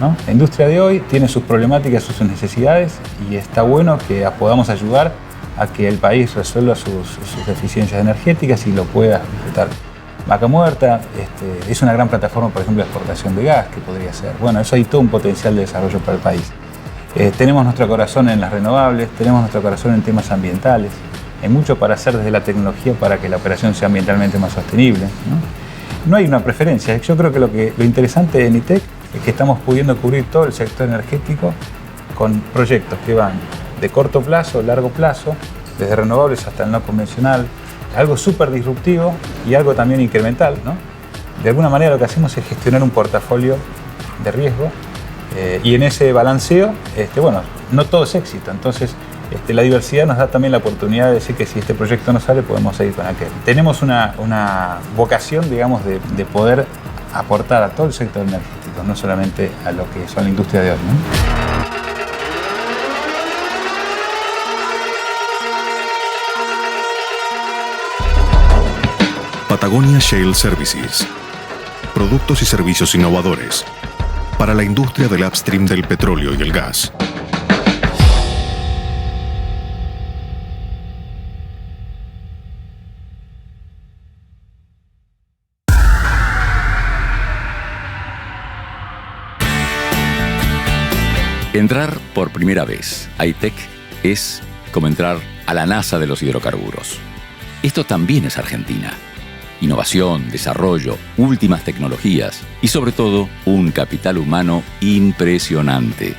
¿no? La industria de hoy tiene sus problemáticas, sus necesidades y está bueno que podamos ayudar a que el país resuelva sus deficiencias energéticas y lo pueda disfrutar. Vaca Muerta es una gran plataforma, por ejemplo, de exportación de gas, que podría ser. Bueno, eso hay todo un potencial de desarrollo para el país. Tenemos nuestro corazón en las renovables, tenemos nuestro corazón en temas ambientales. Hay mucho para hacer desde la tecnología para que la operación sea ambientalmente más sostenible, ¿no? No hay una preferencia. Yo creo que lo interesante de ENITEC es que estamos pudiendo cubrir todo el sector energético con proyectos que van de corto plazo, largo plazo, desde renovables hasta el no convencional, algo súper disruptivo y algo también incremental, ¿no? De alguna manera lo que hacemos es gestionar un portafolio de riesgo y en ese balanceo, bueno, no todo es éxito. Entonces, la diversidad nos da también la oportunidad de decir que si este proyecto no sale, podemos seguir con aquel. Tenemos una vocación, digamos, de poder aportar a todo el sector energético, no solamente a lo que son la industria de hoy, ¿no? Patagonia Shale Services. Productos y servicios innovadores para la industria del upstream del petróleo y el gas. Entrar por primera vez a ITEC es como entrar a la NASA de los hidrocarburos. Esto también es Argentina. Innovación, desarrollo, últimas tecnologías y sobre todo un capital humano impresionante.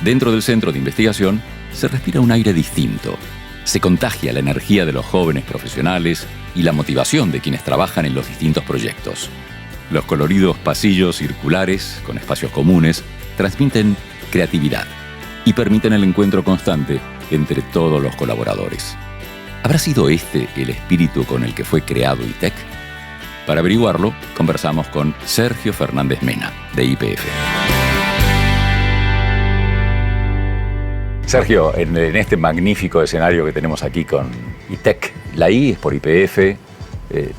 Dentro del centro de investigación se respira un aire distinto. Se contagia la energía de los jóvenes profesionales y la motivación de quienes trabajan en los distintos proyectos. Los coloridos pasillos circulares, con espacios comunes, transmiten creatividad y permiten el encuentro constante entre todos los colaboradores. ¿Habrá sido este el espíritu con el que fue creado ITEC? Para averiguarlo, conversamos con Sergio Fernández Mena, de YPF. Sergio, en este magnífico escenario que tenemos aquí con ITEC, la I es por YPF,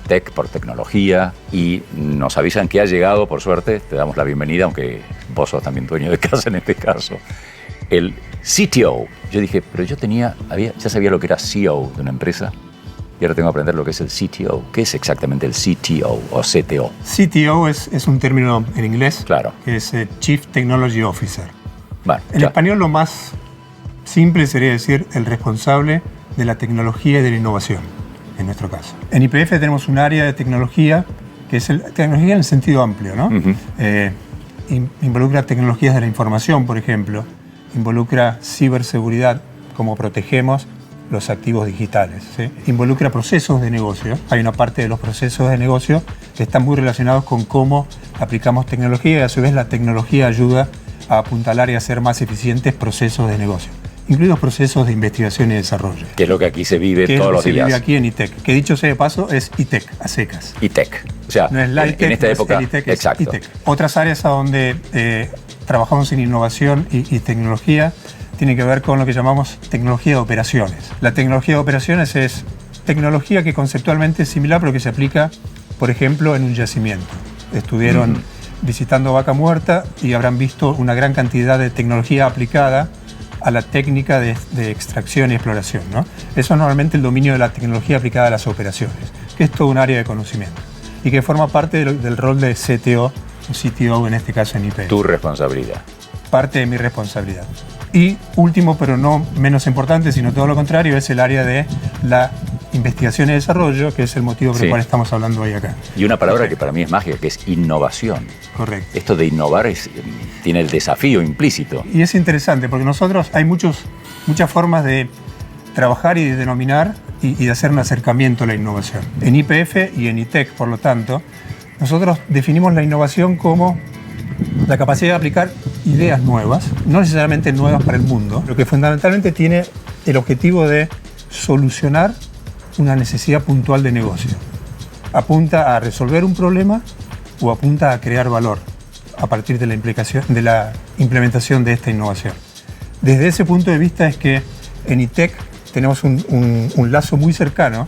TEC por tecnología, y nos avisan que ha llegado, por suerte, te damos la bienvenida, aunque vos sos también dueño de casa en este caso, el CTO. Yo dije, pero yo ya sabía lo que era CEO de una empresa, y ahora tengo que aprender lo que es el CTO. ¿Qué es exactamente el CTO o CTO? CTO es un término en inglés, claro, que es Chief Technology Officer. Bueno, en español lo más simple sería decir el responsable de la tecnología y de la innovación, en nuestro caso. En YPF tenemos un área de tecnología que es tecnología en el sentido amplio, ¿no? Involucra tecnologías de la información, por ejemplo, involucra ciberseguridad, cómo protegemos los activos digitales, ¿sí? Involucra procesos de negocio. Hay una parte de los procesos de negocio que están muy relacionados con cómo aplicamos tecnología y a su vez la tecnología ayuda a apuntalar y hacer más eficientes procesos de negocio, incluidos procesos de investigación y desarrollo. Que es lo que aquí se vive todos los días. Que se vive aquí en ITEC. Que dicho sea de paso, es ITEC, a secas. ITEC. O sea, no es la ITEC, en esta época, es ITEC, exacto. Es ITEC. Otras áreas a donde trabajamos en innovación y tecnología tiene que ver con lo que llamamos tecnología de operaciones. La tecnología de operaciones es tecnología que conceptualmente es similar, pero que se aplica, por ejemplo, en un yacimiento. Estuvieron visitando Vaca Muerta y habrán visto una gran cantidad de tecnología aplicada a la técnica de extracción y exploración, ¿no? Eso es normalmente el dominio de la tecnología aplicada a las operaciones, que es todo un área de conocimiento y que forma parte del rol de CTO, o CTO en este caso en YPF. Tu responsabilidad. Parte de mi responsabilidad. Y último, pero no menos importante, sino todo lo contrario, es el área de la investigación y desarrollo, que es el motivo por el cual estamos hablando hoy acá. Y una palabra que para mí es mágica, que es innovación. Correcto. Esto de innovar tiene el desafío implícito. Y es interesante, porque nosotros hay muchas formas de trabajar y de denominar y de hacer un acercamiento a la innovación. En YPF y en ITEC, por lo tanto, nosotros definimos la innovación como la capacidad de aplicar ideas nuevas, no necesariamente nuevas para el mundo, pero que fundamentalmente tiene el objetivo de solucionar una necesidad puntual de negocio. Apunta a resolver un problema o apunta a crear valor a partir de la implementación de esta innovación. Desde ese punto de vista es que en ITEC tenemos un lazo muy cercano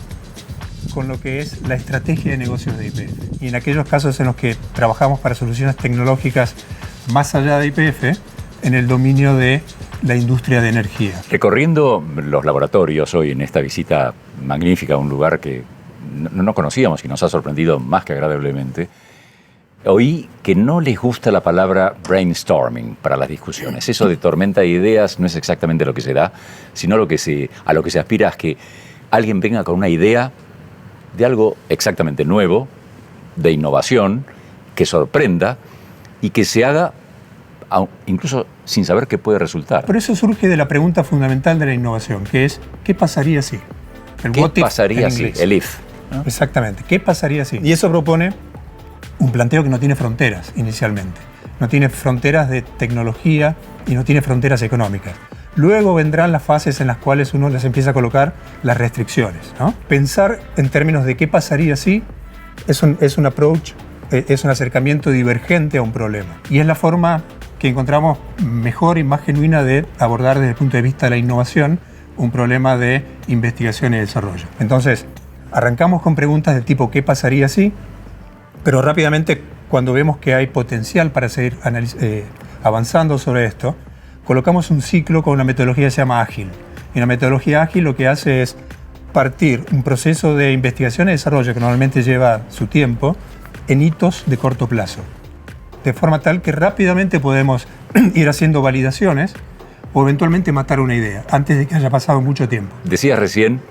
con lo que es la estrategia de negocios de YPF. Y en aquellos casos en los que trabajamos para soluciones tecnológicas más allá de YPF, en el dominio de la industria de energía. Recorriendo los laboratorios hoy en esta visita magnífica a un lugar que no conocíamos y nos ha sorprendido más que agradablemente, oí que no les gusta la palabra brainstorming para las discusiones. Eso de tormenta de ideas no es exactamente lo que se da, sino a lo que se aspira es que alguien venga con una idea de algo exactamente nuevo, de innovación, que sorprenda y que se haga incluso sin saber qué puede resultar. Por eso surge de la pregunta fundamental de la innovación, que es ¿qué pasaría si? ¿Qué pasaría si? El if, ¿no? Exactamente, ¿qué pasaría si? Y eso propone un planteo que no tiene fronteras inicialmente. No tiene fronteras de tecnología y no tiene fronteras económicas. Luego vendrán las fases en las cuales uno les empieza a colocar las restricciones, ¿no? Pensar en términos de qué pasaría si es un approach, es un acercamiento divergente a un problema. Y es la forma que encontramos mejor y más genuina de abordar desde el punto de vista de la innovación un problema de investigación y desarrollo. Entonces, arrancamos con preguntas del tipo ¿qué pasaría si? Pero rápidamente, cuando vemos que hay potencial para seguir avanzando sobre esto, colocamos un ciclo con una metodología que se llama ágil. Y la metodología ágil lo que hace es partir un proceso de investigación y desarrollo que normalmente lleva su tiempo en hitos de corto plazo. De forma tal que rápidamente podemos ir haciendo validaciones o eventualmente matar una idea antes de que haya pasado mucho tiempo. Decías recién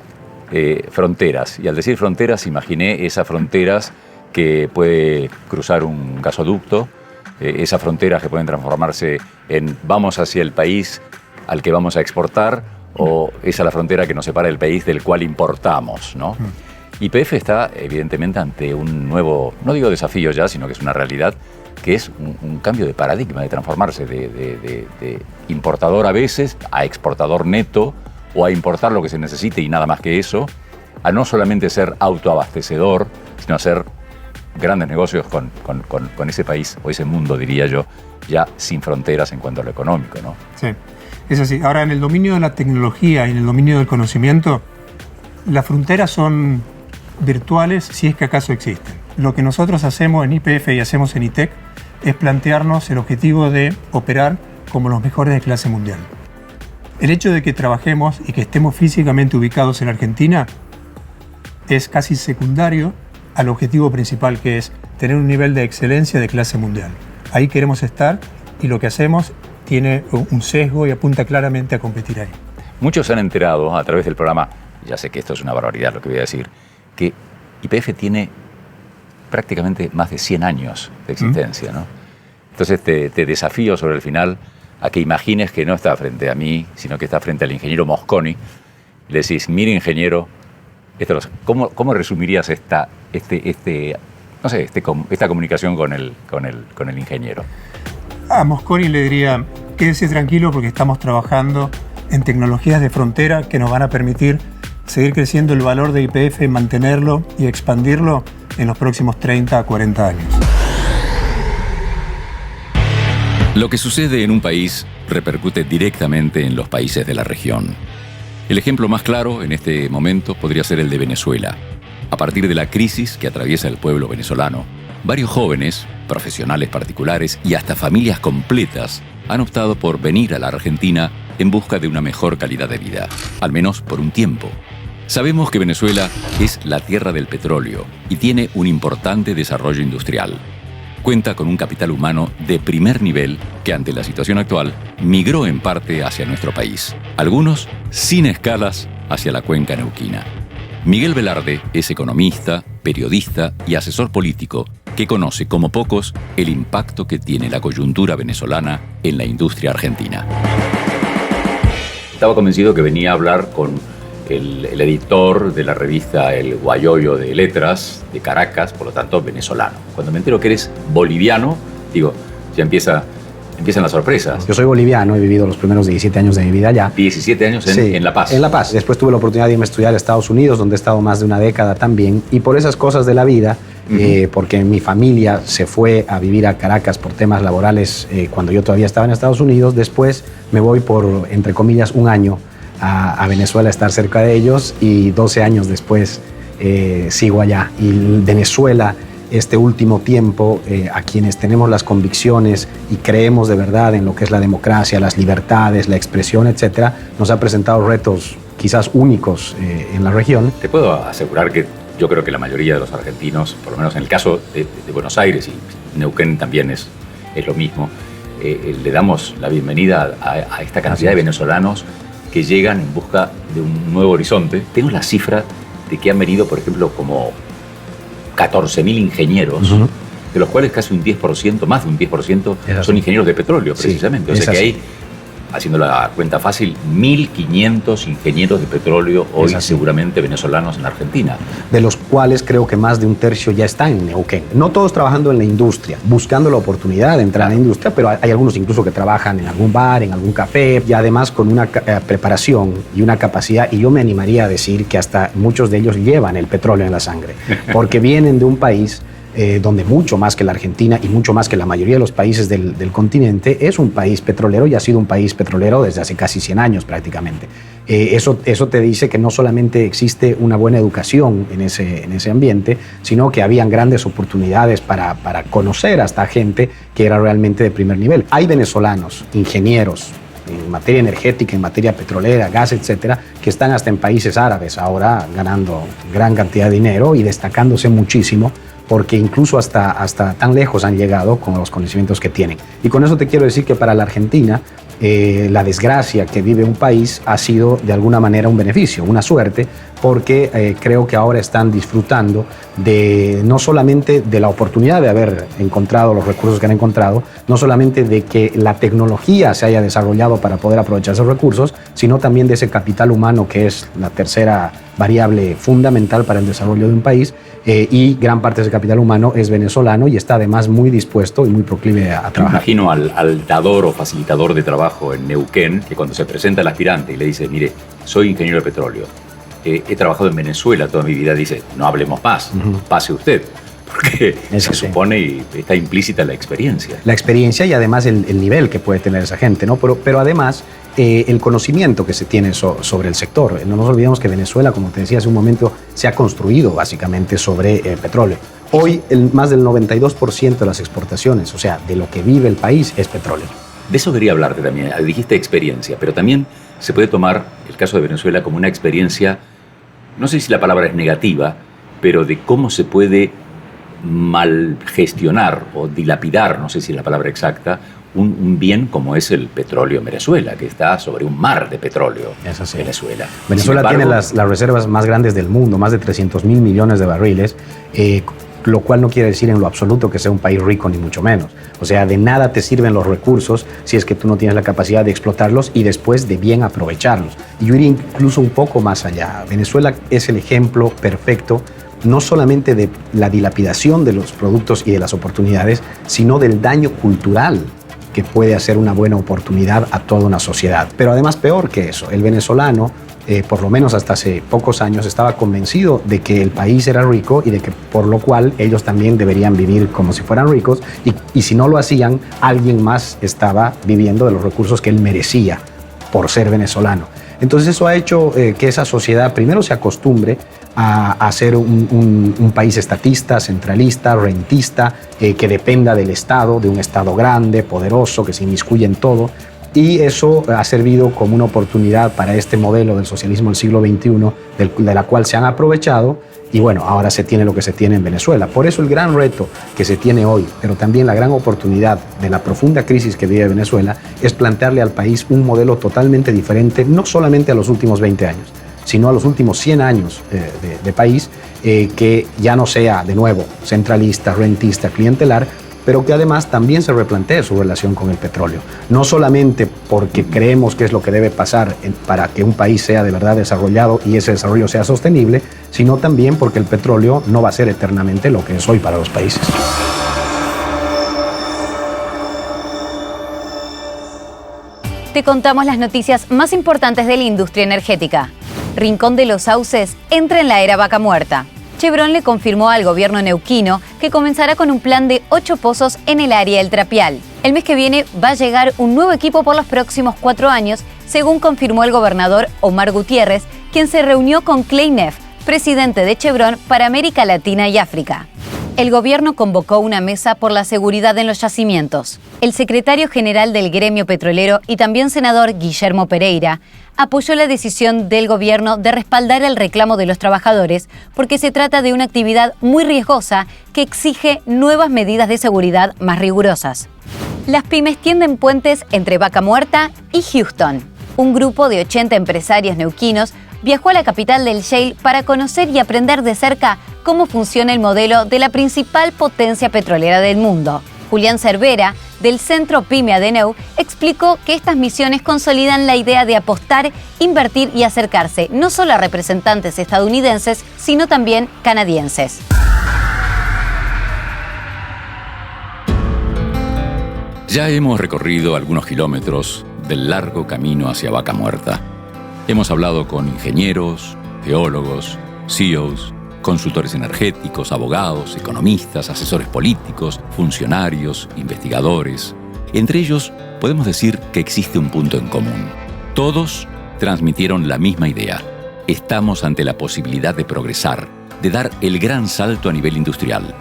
fronteras, y al decir fronteras imaginé esas fronteras que puede cruzar un gasoducto, esas fronteras que pueden transformarse en vamos hacia el país al que vamos a exportar o esa es la frontera que nos separa del país del cual importamos, ¿no? YPF está evidentemente ante un nuevo, no digo desafío ya, sino que es una realidad, que es un cambio de paradigma, de transformarse de importador a veces a exportador neto o a importar lo que se necesite y nada más que eso, a no solamente ser autoabastecedor, sino a hacer grandes negocios con ese país o ese mundo, diría yo, ya sin fronteras en cuanto a lo económico, ¿no? Sí, es así. Ahora, en el dominio de la tecnología y en el dominio del conocimiento, las fronteras son virtuales si es que acaso existen. Lo que nosotros hacemos en YPF y hacemos en ITEC es plantearnos el objetivo de operar como los mejores de clase mundial. El hecho de que trabajemos y que estemos físicamente ubicados en Argentina es casi secundario al objetivo principal, que es tener un nivel de excelencia de clase mundial. Ahí queremos estar y lo que hacemos tiene un sesgo y apunta claramente a competir ahí. Muchos se han enterado a través del programa, ya sé que esto es una barbaridad lo que voy a decir, que YPF tiene prácticamente más de 100 años de existencia, ¿no? Entonces te desafío sobre el final a que imagines que no está frente a mí, sino que está frente al ingeniero Mosconi. Le decís, mire ingeniero, ¿cómo resumirías esta comunicación con el ingeniero? A Mosconi le diría, quédese tranquilo porque estamos trabajando en tecnologías de frontera que nos van a permitir seguir creciendo el valor de YPF, mantenerlo y expandirlo en los próximos 30 a 40 años. Lo que sucede en un país repercute directamente en los países de la región. El ejemplo más claro en este momento podría ser el de Venezuela. A partir de la crisis que atraviesa el pueblo venezolano, varios jóvenes, profesionales particulares y hasta familias completas han optado por venir a la Argentina en busca de una mejor calidad de vida, al menos por un tiempo. Sabemos que Venezuela es la tierra del petróleo y tiene un importante desarrollo industrial. Cuenta con un capital humano de primer nivel que ante la situación actual migró en parte hacia nuestro país, algunos sin escalas hacia la cuenca neuquina. Miguel Velarde es economista, periodista y asesor político que conoce como pocos el impacto que tiene la coyuntura venezolana en la industria argentina. Estaba convencido que venía a hablar con el editor de la revista El Guayoyo de Letras de Caracas, por lo tanto venezolano. Cuando me entero que eres boliviano, digo, ya empiezan las sorpresas. Yo soy boliviano, he vivido los primeros 17 años de mi vida allá. 17 años en La Paz. En La Paz. Después tuve la oportunidad de irme a estudiar a Estados Unidos, donde he estado más de una década también. Y por esas cosas de la vida, porque mi familia se fue a vivir a Caracas por temas laborales cuando yo todavía estaba en Estados Unidos, después me voy por, entre comillas, un año a Venezuela a estar cerca de ellos y 12 años después sigo allá. Y Venezuela, este último tiempo, a quienes tenemos las convicciones y creemos de verdad en lo que es la democracia, las libertades, la expresión, etcétera, nos ha presentado retos quizás únicos en la región. Te puedo asegurar que yo creo que la mayoría de los argentinos, por lo menos en el caso de Buenos Aires y Neuquén también es lo mismo, le damos la bienvenida a esta cantidad de venezolanos que llegan en busca de un nuevo horizonte. Tengo la cifra de que han venido, por ejemplo, como 14.000 ingenieros, de los cuales casi un 10%, más de un 10%, son ingenieros de petróleo, precisamente. O sea que hay, haciendo la cuenta fácil, 1.500 ingenieros de petróleo hoy seguramente venezolanos en Argentina. De los cuales creo que más de un tercio ya está en Neuquén. No todos trabajando en la industria, buscando la oportunidad de entrar en la industria, pero hay algunos incluso que trabajan en algún bar, en algún café, y además con una preparación y una capacidad, y yo me animaría a decir que hasta muchos de ellos llevan el petróleo en la sangre, porque vienen de un país donde mucho más que la Argentina y mucho más que la mayoría de los países del continente es un país petrolero y ha sido un país petrolero desde hace casi 100 años prácticamente. Eso te dice que no solamente existe una buena educación en ese ambiente, sino que habían grandes oportunidades para conocer a esta gente que era realmente de primer nivel. Hay venezolanos, ingenieros, en materia energética, en materia petrolera, gas, etcétera, que están hasta en países árabes ahora ganando gran cantidad de dinero y destacándose muchísimo, porque incluso hasta tan lejos han llegado con los conocimientos que tienen. Y con eso te quiero decir que para la Argentina la desgracia que vive un país ha sido de alguna manera un beneficio, una suerte, porque creo que ahora están disfrutando no solamente de la oportunidad de haber encontrado los recursos que han encontrado, no solamente de que la tecnología se haya desarrollado para poder aprovechar esos recursos, sino también de ese capital humano que es la tercera variable fundamental para el desarrollo de un país, y gran parte de ese capital humano es venezolano y está además muy dispuesto y muy proclive a trabajar. Imagino al dador o facilitador de trabajo en Neuquén, que cuando se presenta el aspirante y le dice, mire, soy ingeniero de petróleo, he trabajado en Venezuela toda mi vida, dice, no hablemos más, pase usted, porque se supone y está implícita la experiencia. La experiencia y además el nivel que puede tener esa gente, ¿no? Pero además el conocimiento que se tiene sobre el sector. No nos olvidemos que Venezuela, como te decía hace un momento, se ha construido básicamente sobre petróleo. Hoy más del 92% de las exportaciones, o sea, de lo que vive el país, es petróleo. De eso quería hablarte también. Dijiste experiencia, pero también se puede tomar el caso de Venezuela como una experiencia, no sé si la palabra es negativa, pero de cómo se puede mal gestionar o dilapidar, no sé si es la palabra exacta, un bien como es el petróleo en Venezuela, que está sobre un mar de petróleo. Es así. Venezuela. Venezuela tiene las reservas más grandes del mundo, más de 300.000 millones de barriles, lo cual no quiere decir en lo absoluto que sea un país rico, ni mucho menos. O sea, de nada te sirven los recursos si es que tú no tienes la capacidad de explotarlos y después de bien aprovecharlos. Y yo iría incluso un poco más allá. Venezuela es el ejemplo perfecto no solamente de la dilapidación de los productos y de las oportunidades, sino del daño cultural que puede hacer una buena oportunidad a toda una sociedad. Pero además, peor que eso, el venezolano, por lo menos hasta hace pocos años, estaba convencido de que el país era rico y de que por lo cual ellos también deberían vivir como si fueran ricos, y si no lo hacían, alguien más estaba viviendo de los recursos que él merecía por ser venezolano. Entonces eso ha hecho que esa sociedad primero se acostumbre a ser un país estatista, centralista, rentista, que dependa del Estado, de un Estado grande, poderoso, que se inmiscuye en todo. Y eso ha servido como una oportunidad para este modelo del socialismo del siglo XXI, de la cual se han aprovechado. Y bueno, ahora se tiene lo que se tiene en Venezuela. Por eso el gran reto que se tiene hoy, pero también la gran oportunidad de la profunda crisis que vive Venezuela, es plantearle al país un modelo totalmente diferente, no solamente a los últimos 20 años, sino a los últimos 100 años de país, que ya no sea, de nuevo, centralista, rentista, clientelar, pero que además también se replantee su relación con el petróleo. No solamente porque creemos que es lo que debe pasar para que un país sea de verdad desarrollado y ese desarrollo sea sostenible, sino también porque el petróleo no va a ser eternamente lo que es hoy para los países. Te contamos las noticias más importantes de la industria energética. Rincón de los Sauces entra en la era vaca muerta. Chevron le confirmó al gobierno neuquino que comenzará con un plan de 8 pozos en el área del Trapial. El mes que viene va a llegar un nuevo equipo por los próximos 4 años, según confirmó el gobernador Omar Gutiérrez, quien se reunió con Clay Neff, presidente de Chevron para América Latina y África. El gobierno convocó una mesa por la seguridad en los yacimientos. El secretario general del gremio petrolero y también senador Guillermo Pereira apoyó la decisión del gobierno de respaldar el reclamo de los trabajadores porque se trata de una actividad muy riesgosa que exige nuevas medidas de seguridad más rigurosas. Las pymes tienden puentes entre Vaca Muerta y Houston. Un grupo de 80 empresarios neuquinos viajó a la capital del shale para conocer y aprender de cerca cómo funciona el modelo de la principal potencia petrolera del mundo. Julián Cervera, del Centro Pyme Adeneu, explicó que estas misiones consolidan la idea de apostar, invertir y acercarse no solo a representantes estadounidenses, sino también canadienses. Ya hemos recorrido algunos kilómetros del largo camino hacia Vaca Muerta. Hemos hablado con ingenieros, geólogos, CEOs, consultores energéticos, abogados, economistas, asesores políticos, funcionarios, investigadores. Entre ellos, podemos decir que existe un punto en común. Todos transmitieron la misma idea. Estamos ante la posibilidad de progresar, de dar el gran salto a nivel industrial.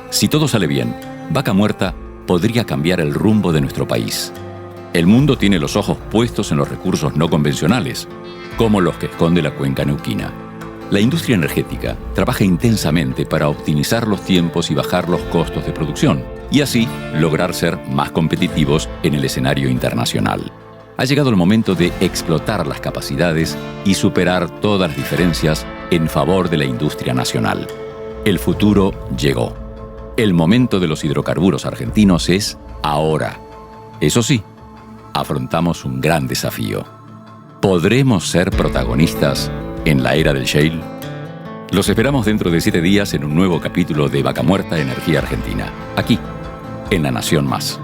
Si todo sale bien, Vaca Muerta podría cambiar el rumbo de nuestro país. El mundo tiene los ojos puestos en los recursos no convencionales, como los que esconde la cuenca neuquina. La industria energética trabaja intensamente para optimizar los tiempos y bajar los costos de producción, y así lograr ser más competitivos en el escenario internacional. Ha llegado el momento de explotar las capacidades y superar todas las diferencias en favor de la industria nacional. El futuro llegó. El momento de los hidrocarburos argentinos es ahora. Eso sí, afrontamos un gran desafío. ¿Podremos ser protagonistas en la era del shale? Los esperamos dentro de 7 días en un nuevo capítulo de Vaca Muerta Energía Argentina, aquí, en La Nación Más.